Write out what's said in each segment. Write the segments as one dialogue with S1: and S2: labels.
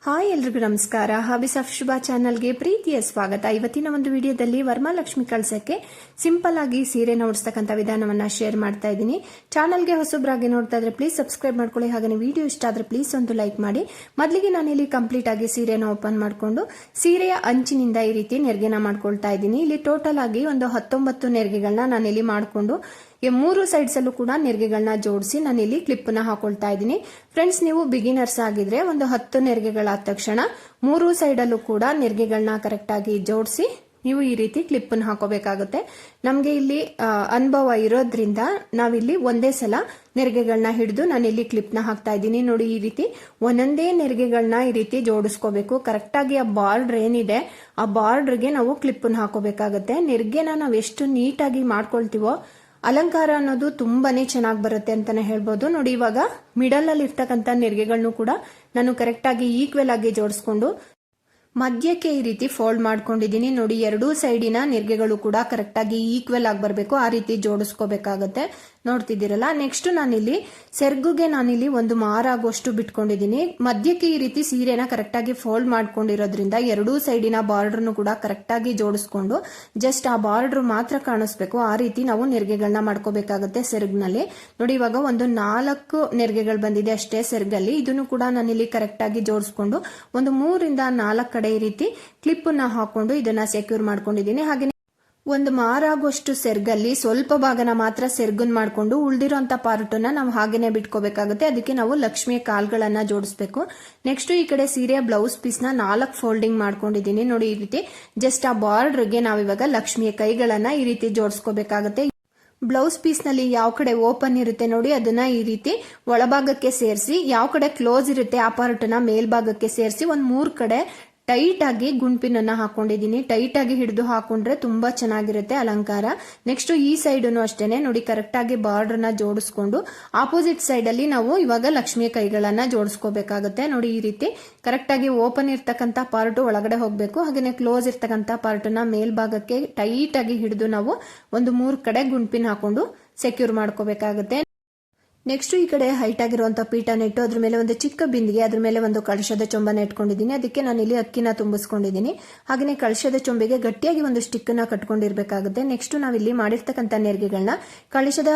S1: Hi ಎಲ್ರಿಗೂ ನಮಸ್ಕಾರ. Hobbies of Shubha ಚಾನಲ್ಗೆ ಪ್ರೀತಿಯ ಸ್ವಾಗತ. ಇವತ್ತಿನ ಒಂದು ವಿಡಿಯೋದಲ್ಲಿ ವರಮಹಾಲಕ್ಷ್ಮಿ ಕಳಸಕ್ಕೆ ಸಿಂಪಲ್ ಆಗಿ ಸೀರೆನ ಉಡಿಸ್ತಕ್ಕಂಥ ವಿಧಾನವನ್ನ ಶೇರ್ ಮಾಡ್ತಾ ಇದ್ದೀನಿ. ಚಾನಲ್ಗೆ ಹೊಸಬ್ರಾಗಿ ನೋಡ್ತಾ ಇದ್ರೆ ಪ್ಲೀಸ್ ಸಬ್ಸ್ಕ್ರೈಬ್ ಮಾಡ್ಕೊಳ್ಳಿ. ಹಾಗೆ ವಿಡಿಯೋ ಇಷ್ಟ ಆದ್ರೆ ಪ್ಲೀಸ್ ಒಂದು ಲೈಕ್ ಮಾಡಿ. ಮೊದಲಿಗೆ ನಾನಿಲ್ಲಿ ಕಂಪ್ಲೀಟ್ ಆಗಿ ಸೀರೆನ ಓಪನ್ ಮಾಡಿಕೊಂಡು ಸೀರೆಯ ಅಂಚಿನಿಂದ ಈ ರೀತಿ ನೆರಿಗೆನ ಮಾಡ್ಕೊಳ್ತಾ ಇದ್ದೀನಿ. ಇಲ್ಲಿ ಟೋಟಲ್ ಆಗಿ ಒಂದು 19 ನೆರಿಗೆಗಳನ್ನ ನಾನಿಲ್ಲಿ ಮಾಡಿಕೊಂಡು ಮೂರು ಸೈಡ್ಸ್ ಅಲ್ಲೂ ಕೂಡ ನೆರಿಗೆಗಳನ್ನ ಜೋಡಿಸಿ ನಾನಿಲ್ಲಿ ಕ್ಲಿಪ್ ನ ಹಾಕೊಳ್ತಾ ಇದ್ದೀನಿ. ಫ್ರೆಂಡ್ಸ್, ನೀವು ಬಿಗಿನರ್ಸ್ ಆಗಿದ್ರೆ ಒಂದು 10 ನೆರಿಗೆಗಳಾದ ತಕ್ಷಣ ಮೂರು ಸೈಡ್ ಅಲ್ಲೂ ಕೂಡ ನೆರಿಗೆಗಳನ್ನ ಕರೆಕ್ಟ್ ಆಗಿ ಜೋಡಿಸಿ ನೀವು ಈ ರೀತಿ ಕ್ಲಿಪ್ ನ ಹಾಕೋಬೇಕಾಗುತ್ತೆ. ನಮ್ಗೆ ಇಲ್ಲಿ ಅನುಭವ ಇರೋದ್ರಿಂದ ನಾವಿಲ್ಲಿ ಒಂದೇ ಸಲ ನೆರಿಗೆಗಳನ್ನ ಹಿಡಿದು ನಾನಿಲ್ಲಿ ಕ್ಲಿಪ್ ನ ಹಾಕ್ತಾ ಇದ್ದೀನಿ. ನೋಡಿ, ಈ ರೀತಿ ಒಂದೊಂದೇ ನೆರಿಗೆಗಳನ್ನ ಈ ರೀತಿ ಜೋಡಿಸ್ಕೋಬೇಕು. ಕರೆಕ್ಟ್ ಆಗಿ ಆ ಬಾರ್ಡರ್ ಏನಿದೆ ಆ ಬಾರ್ಡರ್ಗೆ ನಾವು ಕ್ಲಿಪ್ ನ ಹಾಕೋಬೇಕಾಗುತ್ತೆ. ನೆರಿಗೆನ ನಾವು ಎಷ್ಟು ನೀಟಾಗಿ ಮಾಡ್ಕೊಳ್ತೀವೋ ಅಲಂಕಾರ ಅನ್ನೋದು ತುಂಬಾನೇ ಚೆನ್ನಾಗಿ ಬರುತ್ತೆ ಅಂತಾನೆ ಹೇಳ್ಬೋದು. ನೋಡಿ, ಇವಾಗ ಮಿಡಲ್ ಅಲ್ಲಿ ಇರ್ತಕ್ಕಂಥ ನೆರಿಗೆಗಳನ್ನು ಕೂಡ ನಾನು ಕರೆಕ್ಟ್ ಆಗಿ ಈಕ್ವಲ್ ಆಗಿ ಜೋಡಿಸ್ಕೊಂಡು ಮಧ್ಯಕ್ಕೆ ಈ ರೀತಿ ಫೋಲ್ಡ್ ಮಾಡ್ಕೊಂಡಿದ್ದೀನಿ. ನೋಡಿ, ಎರಡೂ ಸೈಡಿನ ನೆರಿಗೆಗಳು ಕೂಡ ಕರೆಕ್ಟ್ ಆಗಿ ಈಕ್ವಲ್ ಆಗಿ ಬರಬೇಕು, ಆ ರೀತಿ ಜೋಡಿಸ್ಕೋಬೇಕಾಗತ್ತೆ. ನೋಡ್ತಿದ್ದೀರಲ್ಲ. ನೆಕ್ಸ್ಟ್ ನಾನಿಲ್ಲಿ ಸೆರ್ಗುಗೆ ನಾನಿಲ್ಲಿ ಒಂದು ಮಾರಾಗುವಷ್ಟು ಬಿಟ್ಕೊಂಡಿದ್ದೀನಿ. ಮಧ್ಯಕ್ಕೆ ಈ ರೀತಿ ಸೀರೆನ ಕರೆಕ್ಟ್ ಆಗಿ ಫೋಲ್ಡ್ ಮಾಡ್ಕೊಂಡಿರೋದ್ರಿಂದ ಎರಡೂ ಸೈಡಿನ ಬಾರ್ಡರ್ನು ಕೂಡ ಕರೆಕ್ಟ್ ಆಗಿ ಜೋಡಿಸ್ಕೊಂಡು ಜಸ್ಟ್ ಆ ಬಾರ್ಡರ್ ಮಾತ್ರ ಕಾಣಿಸ್ಬೇಕು, ಆ ರೀತಿ ನಾವು ನೆರಿಗೆಗಳನ್ನ ಮಾಡ್ಕೋಬೇಕಾಗುತ್ತೆ ಸೆರ್ಗ್ನಲ್ಲಿ. ನೋಡಿ, ಇವಾಗ ಒಂದು 4 ನೆರಿಗೆಗಳು ಬಂದಿದೆ ಅಷ್ಟೇ ಸೆರ್ಗಲ್ಲಿ. ಇದನ್ನು ಕೂಡ ನಾನಿಲ್ಲಿ ಕರೆಕ್ಟ್ ಆಗಿ ಜೋಡಿಸ್ಕೊಂಡು ಒಂದು 3 ಇಂದ 4 ಕಡೆ ಈ ರೀತಿ ಕ್ಲಿಪ್ ನ ಹಾಕೊಂಡು ಇದನ್ನ ಸೆಕ್ಯೂರ್ ಮಾಡ್ಕೊಂಡಿದ್ದೀನಿ. ಹಾಗೆ ಒಂದು ಮಾರಾಗುವಷ್ಟು ಸೆರ್ಗಲ್ಲಿ ಸ್ವಲ್ಪ ಭಾಗನ ಮಾತ್ರ ಸೆರ್ಗನ್ ಮಾಡ್ಕೊಂಡು ಉಳಿದಿರೋಂಥ ಪಾರ್ಟನ್ನ ನಾವು ಹಾಗೇನೆ ಬಿಟ್ಕೋಬೇಕಾಗುತ್ತೆ. ಅದಕ್ಕೆ ನಾವು ಲಕ್ಷ್ಮಿಯ ಕಾಲ್ಗಳನ್ನ ಜೋಡಿಸ್ಬೇಕು. ನೆಕ್ಸ್ಟ್ ಈ ಕಡೆ ಸೀರೆಯ ಬ್ಲೌಸ್ ಪೀಸ್ ನ 4 ಫೋಲ್ಡಿಂಗ್ ಮಾಡ್ಕೊಂಡಿದ್ದೀನಿ. ನೋಡಿ, ಈ ರೀತಿ ಜಸ್ಟ್ ಆ ಬಾರ್ಡರ್ಗೆ ನಾವಿವಾಗ ಲಕ್ಷ್ಮಿಯ ಕೈಗಳನ್ನ ಈ ರೀತಿ ಜೋಡಿಸ್ಕೋಬೇಕಾಗುತ್ತೆ. ಬ್ಲೌಸ್ ಪೀಸ್ ನಲ್ಲಿ ಯಾವ ಕಡೆ ಓಪನ್ ಇರುತ್ತೆ ನೋಡಿ, ಅದನ್ನ ಈ ರೀತಿ ಒಳಭಾಗಕ್ಕೆ ಸೇರಿಸಿ, ಯಾವ ಕಡೆ ಕ್ಲೋಸ್ ಇರುತ್ತೆ ಆ ಪಾರ್ಟ್ನ ಮೇಲ್ಭಾಗಕ್ಕೆ ಸೇರಿಸಿ ಒಂದು 3 ಕಡೆ ಟೈಟ್ ಆಗಿ ಗುಂಪಿನನ್ನ ಹಾಕೊಂಡಿದ್ದೀನಿ. ಟೈಟ್ ಆಗಿ ಹಿಡಿದು ಹಾಕೊಂಡ್ರೆ ತುಂಬಾ ಚೆನ್ನಾಗಿರುತ್ತೆ ಅಲಂಕಾರ. ನೆಕ್ಸ್ಟ್ ಈ ಸೈಡ್ ಅಷ್ಟೇನೆ. ನೋಡಿ, ಕರೆಕ್ಟ್ ಆಗಿ ಬಾರ್ಡರ್ ನ ಜೋಡಿಸ್ಕೊಂಡು ಆಪೋಸಿಟ್ ಸೈಡ್ ಅಲ್ಲಿ ನಾವು ಇವಾಗ ಲಕ್ಷ್ಮಿಯ ಕೈಗಳನ್ನ ಜೋಡಿಸ್ಕೋಬೇಕಾಗುತ್ತೆ. ನೋಡಿ, ಈ ರೀತಿ ಕರೆಕ್ಟ್ ಆಗಿ ಓಪನ್ ಇರ್ತಕ್ಕಂಥ ಪಾರ್ಟ್ ಒಳಗಡೆ ಹೋಗ್ಬೇಕು. ಹಾಗೇನೆ ಕ್ಲೋಸ್ ಇರ್ತಕ್ಕಂಥ ಪಾರ್ಟ್ ನ ಮೇಲ್ಭಾಗಕ್ಕೆ ಟೈಟ್ ಆಗಿ ಹಿಡಿದು ನಾವು ಒಂದು 3 ಕಡೆ ಗುಂಪಿನ ಹಾಕೊಂಡು ಸೆಕ್ಯೂರ್ ಮಾಡ್ಕೋಬೇಕಾಗುತ್ತೆ. ನೆಕ್ಸ್ಟ್ ಈ ಕಡೆ ಹೈಟ್ ಆಗಿರುವಂತಹ ಪೀಠನ ಇಟ್ಟು ಅದ್ರ ಮೇಲೆ ಒಂದು ಚಿಕ್ಕ ಬಿಂದಿಗೆ, ಅದ್ರ ಮೇಲೆ ಒಂದು ಕಳಶದ ಚೊಂಬನ ಇಟ್ಕೊಂಡಿದ್ದೀನಿ. ಅದಕ್ಕೆ ನಾನು ಇಲ್ಲಿ ಅಕ್ಕಿನ ತುಂಬಿಸ್ಕೊಂಡಿದ್ದೀನಿ. ಹಾಗೆಯೇ ಕಳಶದ ಚೊಂಬೆಗೆ ಗಟ್ಟಿಯಾಗಿ ಒಂದು ಸ್ಟಿಕ್ ನ ಕಟ್ಕೊಂಡಿರ್ಬೇಕಾಗುತ್ತೆ. ನೆಕ್ಸ್ಟ್ ನಾವಿಲ್ಲಿ ಮಾಡಿರ್ತಕ್ಕಂಥ ನೆರಿಗೆಗಳನ್ನ ಕಳಶದ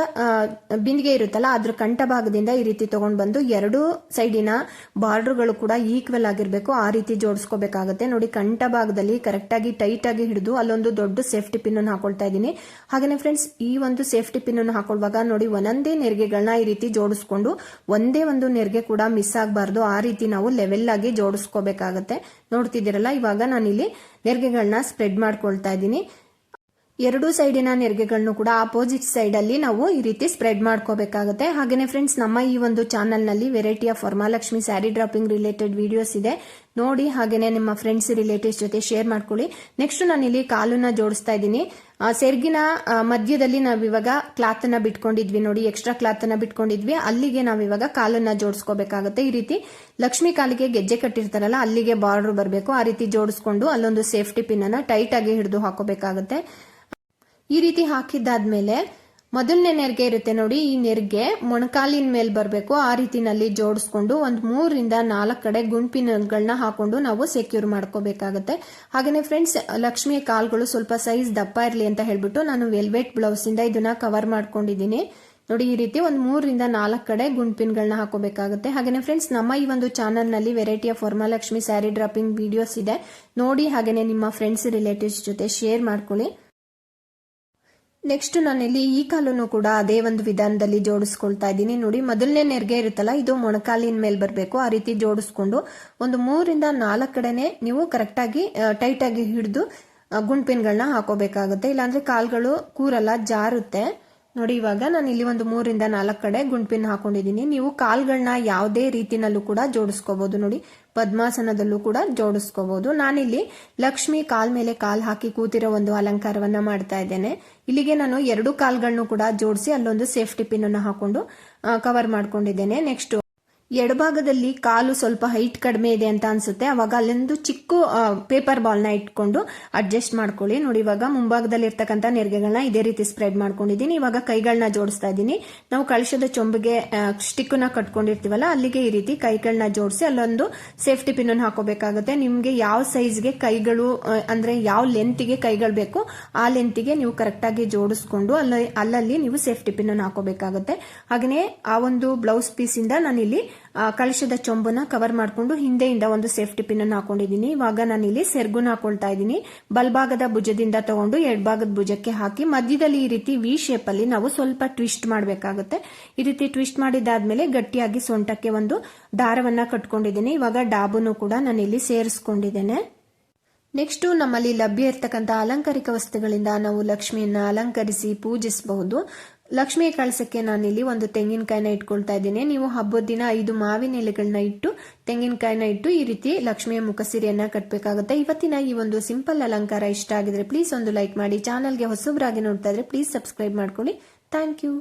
S1: ಬಿಂದಿಗೆ ಇರುತ್ತಲ್ಲ ಅದ್ರ ಕಂಠ ಭಾಗದಿಂದ ಈ ರೀತಿ ತಗೊಂಡ್ ಬಂದು ಎರಡೂ ಸೈಡಿನ ಬಾರ್ಡರ್ಗಳು ಕೂಡ ಈಕ್ವಲ್ ಆಗಿರ್ಬೇಕು, ಆ ರೀತಿ ಜೋಡಿಸ್ಕೋಬೇಕಾಗುತ್ತೆ. ನೋಡಿ, ಕಂಠ ಭಾಗದಲ್ಲಿ ಕರೆಕ್ಟ್ ಆಗಿ ಟೈಟ್ ಆಗಿ ಹಿಡಿದು ಅಲ್ಲೊಂದು ದೊಡ್ಡ ಸೇಫ್ಟಿ ಪಿನ್ ಅನ್ನು ಹಾಕೊಳ್ತಾ ಇದ್ದೀನಿ. ಹಾಗೇನೆ ಫ್ರೆಂಡ್ಸ್, ಈ ಒಂದು ಸೇಫ್ಟಿ ಪಿನ್ ಅನ್ನು ಹಾಕೊಳ್ಳುವಾಗ ನೋಡಿ, ಒಂದೊಂದೇ ನೆರಿಗೆಗಳನ್ನ ಈ ರೀತಿ ಜೋಡಿಸ್ಕೊಂಡು ಒಂದೇ ಒಂದು ನೆರಿಗೆ ಕೂಡ ಮಿಸ್ ಆಗಬಾರ್ದು, ಆ ರೀತಿ ನಾವು ಲೆವೆಲ್ ಆಗಿ ಜೋಡಿಸ್ಕೋಬೇಕಾಗತ್ತೆ. ನೋಡ್ತಿದ್ದೀರಲ್ಲ, ಇವಾಗ ನಾನಿಲ್ಲಿ ನೆರಿಗೆಗಳನ್ನ ಸ್ಪ್ರೆಡ್ ಮಾಡ್ಕೊಳ್ತಾ ಇದ್ದೀನಿ. ಎರಡೂ ಸೈಡಿನ ನೆರಿಗೆಗಳನ್ನು ಕೂಡ ಆಪೋಸಿಟ್ ಸೈಡ್ ಅಲ್ಲಿ ನಾವು ಈ ರೀತಿ ಸ್ಪ್ರೆಡ್ ಮಾಡ್ಕೋಬೇಕಾಗುತ್ತೆ. ಹಾಗೇನೆ ಫ್ರೆಂಡ್ಸ್, ನಮ್ಮ ಈ ಒಂದು ಚಾನಲ್ ನಲ್ಲಿ variety of Varamahalakshmi sari dropping related videos ಇದೆ, ನೋಡಿ. ಹಾಗೇನೆ ನಿಮ್ಮ ಫ್ರೆಂಡ್ಸ್ ರಿಲೇಟಿವ್ಸ್ ಜೊತೆ ಶೇರ್ ಮಾಡ್ಕೊಳ್ಳಿ. ನೆಕ್ಸ್ಟ್ ನಾನಿಲ್ಲಿ ಕಾಲನ್ನ ಜೋಡಿಸ್ತಾ ಇದ್ದೀನಿ. ಸೆರ್ಗಿನ ಮಧ್ಯದಲ್ಲಿ ನಾವಿವಾಗ ಕ್ಲಾತ್ ನ ಬಿಟ್ಕೊಂಡಿದ್ವಿ ನೋಡಿ, ಎಕ್ಸ್ಟ್ರಾ ಕ್ಲಾತ್ ನ ಬಿಟ್ಕೊಂಡಿದ್ವಿ, ಅಲ್ಲಿಗೆ ನಾವಿವಾಗ ಕಾಲನ್ನ ಜೋಡಿಸ್ಕೋಬೇಕಾಗುತ್ತೆ. ಈ ರೀತಿ ಲಕ್ಷ್ಮಿ ಕಾಲಿಗೆ ಗೆಜ್ಜೆ ಕಟ್ಟಿರ್ತಾರಲ್ಲ ಅಲ್ಲಿಗೆ ಬಾರ್ಡರ್ ಬರಬೇಕು, ಆ ರೀತಿ ಜೋಡಿಸ್ಕೊಂಡು ಅಲ್ಲೊಂದು ಸೇಫ್ಟಿ ಪಿನ್ ಅನ್ನ ಟೈಟ್ ಆಗಿ ಹಿಡಿದು ಹಾಕೋಬೇಕಾಗುತ್ತೆ. ಈ ರೀತಿ ಹಾಕಿದ್ದಾದ್ಮೇಲೆ ಮೊದಲನೇ ನೆರಿಗೆ ಇರುತ್ತೆ ನೋಡಿ, ಈ ನೆರಿಗೆ ಮೊಣಕಾಲಿನ ಮೇಲೆ ಬರಬೇಕು, ಆ ರೀತಿನಲ್ಲಿ ಜೋಡಿಸ್ಕೊಂಡು ಒಂದು 3 ಇಂದ 4 ಕಡೆ ಗುಂಪಿನಗಳನ್ನ ಹಾಕೊಂಡು ನಾವು ಸೆಕ್ಯೂರ್ ಮಾಡ್ಕೋಬೇಕಾಗುತ್ತೆ. ಹಾಗೇನೆ ಫ್ರೆಂಡ್ಸ್, ಲಕ್ಷ್ಮಿಯ ಕಾಲ್ಗಳು ಸ್ವಲ್ಪ ಸೈಜ್ ದಪ್ಪ ಇರಲಿ ಅಂತ ಹೇಳ್ಬಿಟ್ಟು ನಾನು ವೆಲ್ವೆಟ್ ಬ್ಲೌಸ್ ಇಂದ ಇದನ್ನ ಕವರ್ ಮಾಡ್ಕೊಂಡಿದ್ದೀನಿ. ನೋಡಿ, ಈ ರೀತಿ ಒಂದು 3 ಇಂದ 4 ಕಡೆ ಗುಂಪಿನ್ಗಳನ್ನ ಹಾಕೋಬೇಕಾಗುತ್ತೆ. ಹಾಗೇನೆ ಫ್ರೆಂಡ್ಸ್, ನಮ್ಮ ಈ ಒಂದು ಚಾನಲ್ ನಲ್ಲಿ variety of Varamahalakshmi sari dropping videos ಇದೆ, ನೋಡಿ. ಹಾಗೇನೆ ನಿಮ್ಮ ಫ್ರೆಂಡ್ಸ್ ರಿಲೇಟಿವ್ಸ್ ಜೊತೆ ಶೇರ್ ಮಾಡ್ಕೊಳ್ಳಿ. ನೆಕ್ಸ್ಟ್ ನಾನಿಲ್ಲಿ ಈ ಕಾಲನ್ನು ಕೂಡ ಅದೇ ಒಂದು ವಿಧಾನದಲ್ಲಿ ಜೋಡಿಸ್ಕೊಳ್ತಾ ಇದ್ದೀನಿ. ನೋಡಿ, ಮೊದಲನೇ ನೆರಿಗೆ ಇರುತ್ತಲ್ಲ ಇದು ಮೊಣಕಾಲಿನ ಮೇಲೆ ಬರಬೇಕು, ಆ ರೀತಿ ಜೋಡಿಸ್ಕೊಂಡು ಒಂದು 3 ಇಂದ 4 ಕಡೆನೆ ನೀವು ಕರೆಕ್ಟ್ ಆಗಿ ಟೈಟ್ ಆಗಿ ಹಿಡಿದು ಗುಂಪಿನ್ಗಳನ್ನ ಹಾಕೋಬೇಕಾಗುತ್ತೆ, ಇಲ್ಲಾಂದ್ರೆ ಕಾಲ್ಗಳು ಕೂರಲ್ಲ, ಜಾರುತ್ತೆ. ನೋಡಿ, ಇವಾಗ ನಾನು ಇಲ್ಲಿ ಒಂದು 3 ಇಂದ 4 ಕಡೆ ಗುಂಪಿನ ಹಾಕೊಂಡಿದ್ದೀನಿ. ನೀವು ಕಾಲ್ಗಳನ್ನ ಯಾವುದೇ ರೀತಿನಲ್ಲೂ ಕೂಡ ಜೋಡಿಸ್ಕೋಬಹುದು. ನೋಡಿ, ಪದ್ಮಾಸನದಲ್ಲೂ ಕೂಡ ಜೋಡಿಸ್ಕೋಬಹುದು. ನಾನಿಲ್ಲಿ ಲಕ್ಷ್ಮಿ ಕಾಲ್ ಮೇಲೆ ಕಾಲ್ ಹಾಕಿ ಕೂತಿರೋ ಒಂದು ಅಲಂಕಾರವನ್ನ ಮಾಡ್ತಾ ಇದ್ದೇನೆ. ಇಲ್ಲಿಗೆ ನಾನು 2 ಕಾಲ್ಗಳನ್ನು ಕೂಡ ಜೋಡಿಸಿ ಅಲ್ಲೊಂದು ಸೇಫ್ಟಿ ಪಿನ್ ಅನ್ನು ಹಾಕೊಂಡು ಕವರ್ ಮಾಡ್ಕೊಂಡಿದ್ದೇನೆ. ನೆಕ್ಸ್ಟ್ ಎಡಭಾಗದಲ್ಲಿ ಕಾಲು ಸ್ವಲ್ಪ ಹೈಟ್ ಕಡಿಮೆ ಇದೆ ಅಂತ ಅನ್ಸುತ್ತೆ, ಅವಾಗ ಅಲ್ಲೊಂದು ಚಿಕ್ಕ ಪೇಪರ್ ಬಾಲ್ನ ಇಟ್ಕೊಂಡು ಅಡ್ಜಸ್ಟ್ ಮಾಡ್ಕೊಳ್ಳಿ. ನೋಡಿ, ಇವಾಗ ಮುಂಭಾಗದಲ್ಲಿ ಇರ್ತಕ್ಕಂಥ ನೆರಿಗೆಗಳನ್ನ ಇದೇ ರೀತಿ ಸ್ಪ್ರೆಡ್ ಮಾಡ್ಕೊಂಡಿದ್ದೀನಿ. ಇವಾಗ ಕೈಗಳನ್ನ ಜೋಡಿಸ್ತಾ ಇದ್ದೀನಿ. ನಾವು ಕಳಶದ ಚೊಂಬಿಗೆ ಸ್ಟಿಕ್ನ ಕಟ್ಕೊಂಡಿರ್ತೀವಲ್ಲ, ಅಲ್ಲಿಗೆ ಈ ರೀತಿ ಕೈಗಳನ್ನ ಜೋಡಿಸಿ ಅಲ್ಲೊಂದು ಸೇಫ್ಟಿ ಪಿನ್ ಅನ್ನು ಹಾಕೋಬೇಕಾಗುತ್ತೆ. ನಿಮ್ಗೆ ಯಾವ ಸೈಜ್ಗೆ ಕೈಗಳು ಅಂದ್ರೆ ಯಾವ ಲೆಂತ್ಗೆ ಕೈಗಳು ಬೇಕು ಆ ಲೆಂತ್ಗೆ ನೀವು ಕರೆಕ್ಟ್ ಆಗಿ ಜೋಡಿಸ್ಕೊಂಡು ಅಲ್ಲಲ್ಲಿ ನೀವು ಸೇಫ್ಟಿ ಪಿನ್ ಅನ್ನು ಹಾಕೋಬೇಕಾಗುತ್ತೆ. ಹಾಗೆಯೇ ಆ ಒಂದು ಬ್ಲೌಸ್ ಪೀಸ್ ಇಂದ ನಾನಿಲ್ಲಿ ಕಳಶದ ಚೊಂಬನ್ನ ಕವರ್ ಮಾಡಿಕೊಂಡು ಹಿಂದೆಯಿಂದ ಒಂದು ಸೇಫ್ಟಿ ಪಿನ್ ಅನ್ನು ಹಾಕೊಂಡಿದ್ದೀನಿ. ಇವಾಗ ನಾನಿಲ್ಲಿ ಸೆರ್ಗುನ ಹಾಕೊಳ್ತಾ ಇದ್ದೀನಿ. ಬಲಭಾಗದ ಭುಜದಿಂದ ತಗೊಂಡು ಎಡಭಾಗದ ಭುಜಕ್ಕೆ ಹಾಕಿ ಮಧ್ಯದಲ್ಲಿ ಈ ರೀತಿ ವಿ ಶೇಪ್ ಅಲ್ಲಿ ನಾವು ಸ್ವಲ್ಪ ಟ್ವಿಸ್ಟ್ ಮಾಡಬೇಕಾಗುತ್ತೆ. ಈ ರೀತಿ ಟ್ವಿಸ್ಟ್ ಮಾಡಿದಾದ್ಮೇಲೆ ಗಟ್ಟಿಯಾಗಿ ಸೊಂಟಕ್ಕೆ ಒಂದು ದಾರವನ್ನ ಕಟ್ಕೊಂಡಿದ್ದೀನಿ. ಇವಾಗ ಡಾಬನ್ನು ಕೂಡ ನಾನಿಲ್ಲಿ ಸೇರಿಸ್ಕೊಂಡಿದ್ದೇನೆ. ನೆಕ್ಸ್ಟ್ ನಮ್ಮಲ್ಲಿ ಲಭ್ಯ ಇರತಕ್ಕಂಥ ಅಲಂಕಾರಿಕ ವಸ್ತುಗಳಿಂದ ನಾವು ಲಕ್ಷ್ಮಿಯನ್ನ ಅಲಂಕರಿಸಿ ಪೂಜಿಸಬಹುದು. ಲಕ್ಷ್ಮಿ ಕಳಸಕ್ಕೆ ನಾನಿಲ್ಲಿ ಒಂದು ತೆಂಗಿನಕಾಯಿನ ಇಟ್ಕೊಳ್ತಾ ಇದ್ದೀನಿ. ನೀವು ಹಬ್ಬದ ದಿನ 5 ಮಾವಿನ ಎಲೆಗಳನ್ನ ಇಟ್ಟು ತೆಂಗಿನಕಾಯಿನ ಇಟ್ಟು ಈ ರೀತಿ ಲಕ್ಷ್ಮಿಯ ಮುಖಸಿರಿಯನ್ನ ಕಟ್ಟಬೇಕಾಗುತ್ತೆ. ಇವತ್ತಿನ ಈ ಒಂದು ಸಿಂಪಲ್ ಅಲಂಕಾರ ಇಷ್ಟ ಆಗಿದ್ರೆ ಪ್ಲೀಸ್ ಒಂದು ಲೈಕ್ ಮಾಡಿ. ಚಾನಲ್ಗೆ ಹೊಸಬರಾಗಿ ನೋಡ್ತಾ ಇದ್ರೆ ಪ್ಲೀಸ್ ಸಬ್ಸ್ಕ್ರೈಬ್ ಮಾಡ್ಕೊಳ್ಳಿ. Thank you.